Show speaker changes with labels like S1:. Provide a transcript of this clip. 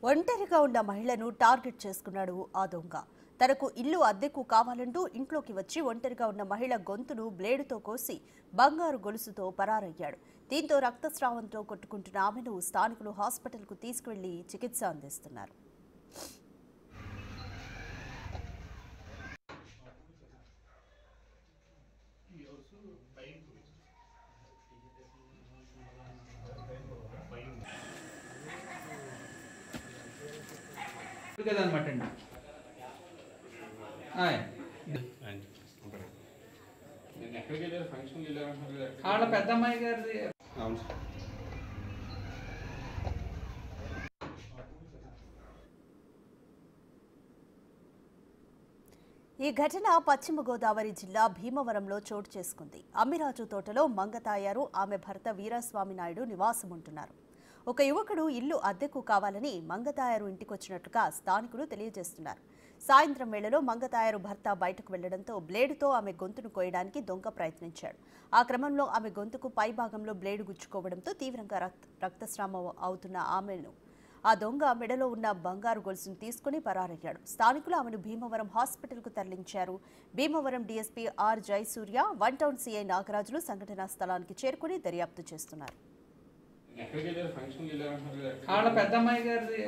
S1: ఒంటరిగా ఉన్న మహిళను టార్గెట్ చేసుకున్నాడు ఆ దొంగ. తనకు ఇల్లు అద్దెకు కావాలంటూ ఇంట్లోకి వచ్చి ఒంటరిగా ఉన్న మహిళ గొంతును బ్లేడుతో కోసి బంగారు గొలుసుతో పరారయ్యాడు. దీంతో రక్తస్రావంతో కొట్టుకుంటున్న ఆమెను స్థానికులు హాస్పిటల్కు తీసుకువెళ్లి చికిత్స అందిస్తున్నారు.
S2: కదనమాట అండి ఆడ పెద్దమ్మాయి గారిది.
S1: ఈ ఘటన పశ్చిమ గోదావరి జిల్లా భీమవరంలో చోటు చేసుకుంది. అమ్మిరాజు తోటలో మంగతాయారు ఆమె భర్త వీరస్వామి నాయుడు నివాసం ఉంటున్నారు. ఒక యువకుడు ఇల్లు అద్దెకు కావాలని మంగతాయారు ఇంటికొచ్చినట్లుగా స్థానికులు తెలియజేస్తున్నారు. సాయంత్రం వేళలో మంగతాయారు భర్త బయటకు వెళ్లడంతో బ్లేడుతో ఆమె గొంతును కోయడానికి దొంగ ప్రయత్నించాడు. ఆ క్రమంలో ఆమె గొంతుకు పైభాగంలో బ్లేడు గుచ్చుకోవడంతో తీవ్రంగా రక్తస్రావం అవుతున్న ఆమెను ఆ దొంగ మెడలో ఉన్న బంగారు గొలుసును తీసుకుని పరారయ్యాడు. స్థానికులు ఆమెను భీమవరం హాస్పిటల్కు తరలించారు. Bhimavaram DSP R Jayasurya, one town CI నాగరాజులు సంఘటనా స్థలానికి చేరుకుని దర్యాప్తు చేస్తున్నారు.
S2: ఆడ పెద్దమ్మాయి గారిది.